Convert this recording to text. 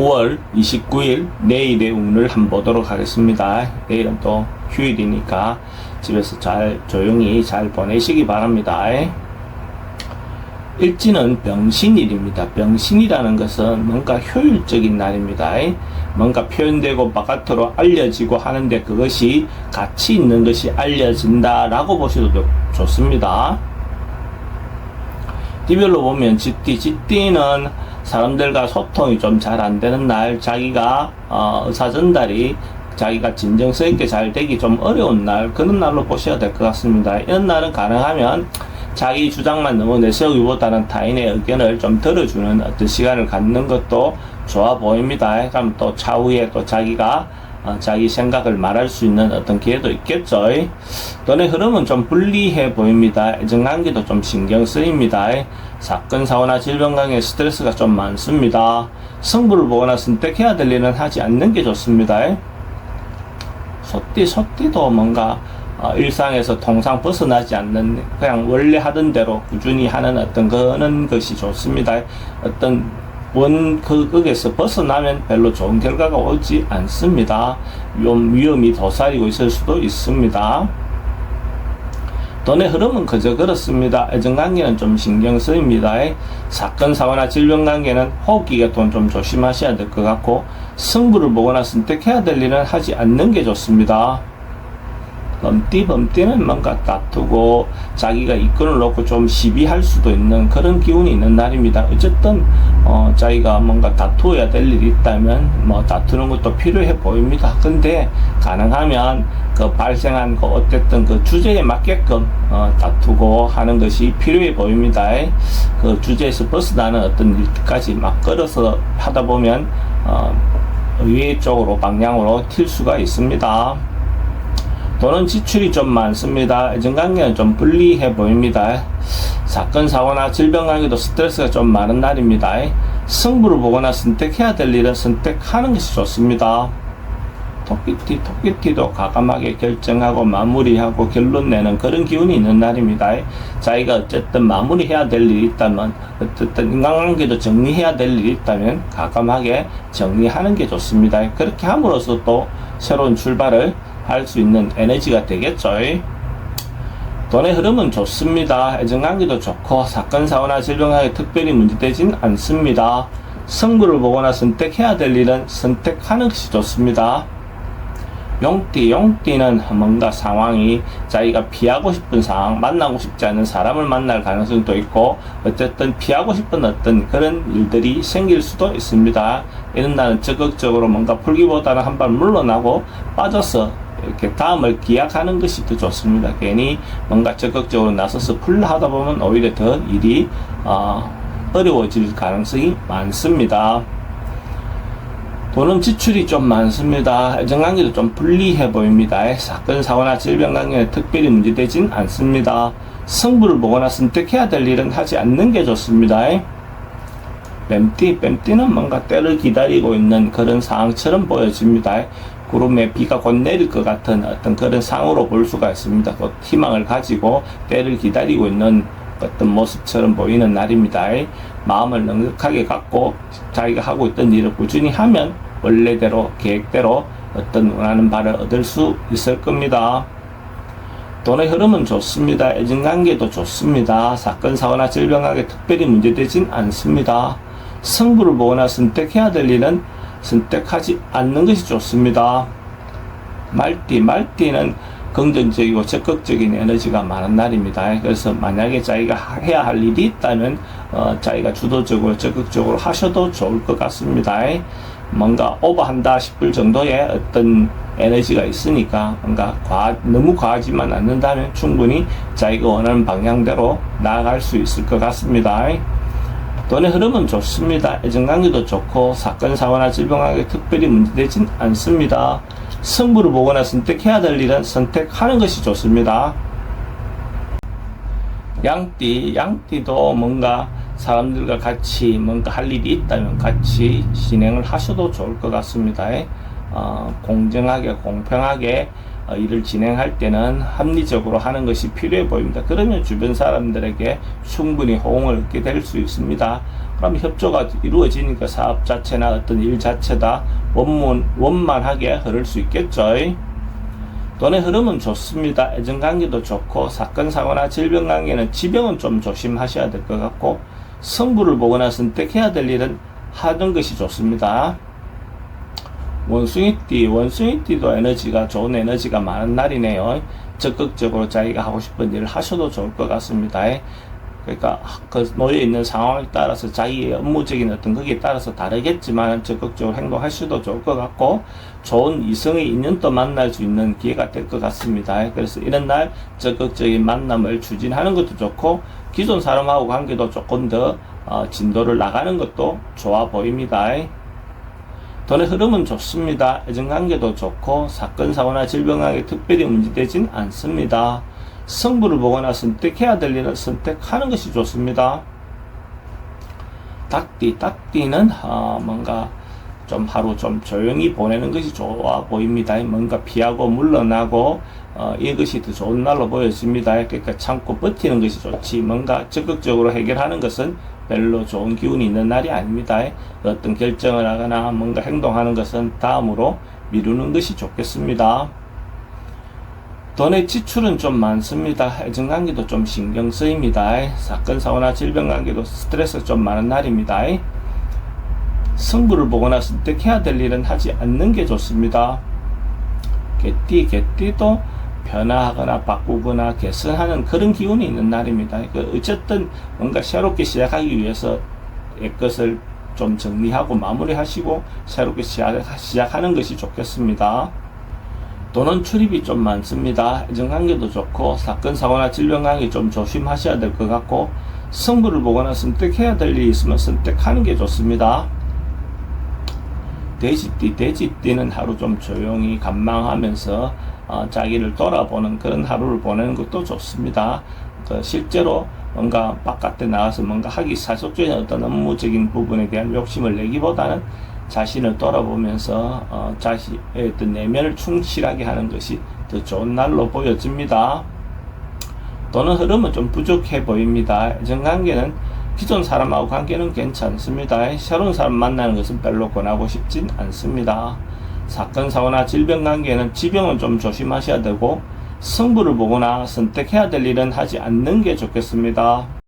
5월 29일 내일의 운을 한번 보도록 하겠습니다. 내일은 또 휴일이니까 집에서 조용히 잘 보내시기 바랍니다. 일지는 병신일입니다. 병신이라는 것은 뭔가 효율적인 날입니다. 뭔가 표현되고 바깥으로 알려지고 하는데 그것이 가치 있는 것이 알려진다라고 보셔도 좋습니다. 디별로 보면 GT는 사람들과 소통이 좀 잘 안되는 날, 자기가 의사전달이 자기가 진정성 있게 잘 되기 좀 어려운 날, 그런 날로 보셔야 될 것 같습니다. 이런 날은 가능하면 자기 주장만 너무 내세우기보다는 타인의 의견을 좀 들어주는 어떤 시간을 갖는 것도 좋아 보입니다. 그럼 또 차후에 또 자기가 자기 생각을 말할 수 있는 어떤 기회도 있겠죠. 돈의 흐름은 좀 불리해 보입니다. 애정관계도 좀 신경 쓰입니다. 사건, 사고나 질병 관계 스트레스가 좀 많습니다. 승부를 보거나 선택해야 될 일은 하지 않는 게 좋습니다. 소띠도 뭔가 일상에서 통상 벗어나지 않는 그냥 원래 하던 대로 꾸준히 하는 어떤 그런 것이 좋습니다. 어떤 거기에서 벗어나면 별로 좋은 결과가 오지 않습니다. 좀 위험이 도사리고 있을 수도 있습니다. 돈의 흐름은 그저 그렇습니다. 애정관계는 좀 신경 쓰입니다. 사건, 사고나 질병 관계는 호흡기계통 좀 조심하셔야 될 것 같고, 승부를 보거나 선택해야 될 일은 하지 않는 게 좋습니다. 범띠는 뭔가 다투고 자기가 이권을 놓고 좀 시비할 수도 있는 그런 기운이 있는 날입니다. 어쨌든 자기가 뭔가 다투어야 될 일이 있다면 다투는 것도 필요해 보입니다. 근데 가능하면 그 발생한 그 어쨌든 그 주제에 맞게끔 다투고 하는 것이 필요해 보입니다. 그 주제에서 벗어나는 어떤 일까지 막 끌어서 하다 보면 의외 쪽으로 방향으로 튈 수가 있습니다. 돈은 지출이 좀 많습니다. 애정관계는 좀 불리해 보입니다. 사건, 사고나 질병 관계도 스트레스가 좀 많은 날입니다. 승부를 보거나 선택해야 될 일은 선택하는 것이 좋습니다. 토끼띠도 과감하게 결정하고 마무리하고 결론 내는 그런 기운이 있는 날입니다. 자기가 어쨌든 마무리해야 될 일이 있다면, 어쨌든 인간관계도 정리해야 될 일이 있다면 과감하게 정리하는 게 좋습니다. 그렇게 함으로써 또 새로운 출발을 할 수 있는 에너지가 되겠죠. 돈의 흐름은 좋습니다. 애정관계도 좋고 사건, 사고나 질병하게 특별히 문제되진 않습니다. 승부를 보거나 선택해야 될 일은 선택하는 것이 좋습니다. 용띠는 뭔가 상황이 자기가 피하고 싶은 상황, 만나고 싶지 않은 사람을 만날 가능성도 있고 어쨌든 피하고 싶은 어떤 그런 일들이 생길 수도 있습니다. 이런 날은 적극적으로 뭔가 풀기보다는 한 발 물러나고 빠져서 이렇게 다음을 기약하는 것이 더 좋습니다. 괜히 뭔가 적극적으로 나서서 풀라 하다 보면 오히려 더 일이 어려워질 가능성이 많습니다. 돈은 지출이 좀 많습니다. 애정관계도 좀 불리해 보입니다. 사건, 사고나 질병 관계는 특별히 문제되진 않습니다. 승부를 보거나 선택해야 될 일은 하지 않는 게 좋습니다. 뱀띠는 뭔가 때를 기다리고 있는 그런 상황처럼 보여집니다. 구름에 비가 곧 내릴 것 같은 어떤 그런 상으로 볼 수가 있습니다. 곧 희망을 가지고 때를 기다리고 있는 어떤 모습처럼 보이는 날입니다. 마음을 넉넉하게 갖고 자기가 하고 있던 일을 꾸준히 하면 원래대로 계획대로 어떤 원하는 바를 얻을 수 있을 겁니다. 돈의 흐름은 좋습니다. 애정관계도 좋습니다. 사건, 사고나 질병하게 특별히 문제되진 않습니다. 승부를 보거나 선택해야 될 일은 선택하지 않는 것이 좋습니다. 말띠는 긍정적이고 적극적인 에너지가 많은 날입니다. 그래서 만약에 자기가 해야 할 일이 있다면 자기가 주도적으로 적극적으로 하셔도 좋을 것 같습니다. 뭔가 오버한다 싶을 정도의 어떤 에너지가 있으니까 뭔가 너무 과하지만 않는다면 충분히 자기가 원하는 방향대로 나아갈 수 있을 것 같습니다. 돈의 흐름은 좋습니다. 애정관계도 좋고 사건, 사고나 질병하게 특별히 문제되진 않습니다. 승부를 보거나 선택해야 될 일은 선택하는 것이 좋습니다. 양띠도 뭔가 사람들과 같이 뭔가 할 일이 있다면 같이 진행을 하셔도 좋을 것 같습니다. 공정하게 공평하게 일을 진행할 때는 합리적으로 하는 것이 필요해 보입니다. 그러면 주변 사람들에게 충분히 호응을 얻게 될 수 있습니다. 그럼 협조가 이루어지니까 사업 자체나 어떤 일 자체다 원만하게 흐를 수 있겠죠. 돈의 흐름은 좋습니다. 애정관계도 좋고 사건 사고나 질병 관계는 지병은 좀 조심하셔야 될 것 같고 승부를 보거나 선택해야 될 일은 하는 것이 좋습니다. 원숭이띠도 에너지가 좋은 에너지가 많은 날이네요. 적극적으로 자기가 하고 싶은 일을 하셔도 좋을 것 같습니다. 그러니까 그 놓여 있는 상황에 따라서 자기의 업무적인 어떤 거기에 따라서 다르겠지만 적극적으로 행동하셔도 좋을 것 같고 좋은 이성의 인연도 만날 수 있는 기회가 될 것 같습니다. 그래서 이런 날 적극적인 만남을 추진하는 것도 좋고 기존 사람하고 관계도 조금 더 진도를 나가는 것도 좋아 보입니다. 돈의 흐름은 좋습니다. 애정관계도 좋고 사건 사고나 질병관계 특별히 문제되진 않습니다. 승부를 보거나 선택해야 될 일을 선택하는 것이 좋습니다. 닭띠는 뭔가 좀 하루 좀 조용히 보내는 것이 좋아 보입니다. 뭔가 피하고 물러나고 이것이 더 좋은 날로 보여집니다. 그러니까 참고 버티는 것이 좋지 뭔가 적극적으로 해결하는 것은 별로 좋은 기운이 있는 날이 아닙니다. 어떤 결정을 하거나 뭔가 행동하는 것은 다음으로 미루는 것이 좋겠습니다. 돈의 지출은 좀 많습니다. 애정관계도 좀 신경 쓰입니다. 사건 사고나 질병 관계도 스트레스 좀 많은 날입니다. 승부를 보거나 선택해야 될 일은 하지 않는 게 좋습니다. 개띠도 변화하거나 바꾸거나 개선하는 그런 기운이 있는 날입니다. 어쨌든 뭔가 새롭게 시작하기 위해서 것을 좀 정리하고 마무리하시고 새롭게 시작하는 것이 좋겠습니다. 돈은 출입이 좀 많습니다. 애정관계도 좋고 사건 사고나 질병관계 좀 조심하셔야 될 것 같고 승부를 보거나 선택해야 될 일이 있으면 선택하는 게 좋습니다. 돼지띠는 하루 좀 조용히 관망하면서 자기를 돌아보는 그런 하루를 보내는 것도 좋습니다. 실제로 뭔가 바깥에 나가서 뭔가 하기 사속적인 어떤 업무적인 부분에 대한 욕심을 내기보다는 자신을 돌아보면서 자신의 어떤 내면을 충실하게 하는 것이 더 좋은 날로 보여집니다. 돈의 흐름은 좀 부족해 보입니다. 애정관계는 기존 사람하고 관계는 괜찮습니다. 새로운 사람 만나는 것은 별로 권하고 싶진 않습니다. 사건 사고나 질병 관계는 지병은 좀 조심하셔야 되고 승부를 보거나 선택해야 될 일은 하지 않는 게 좋겠습니다.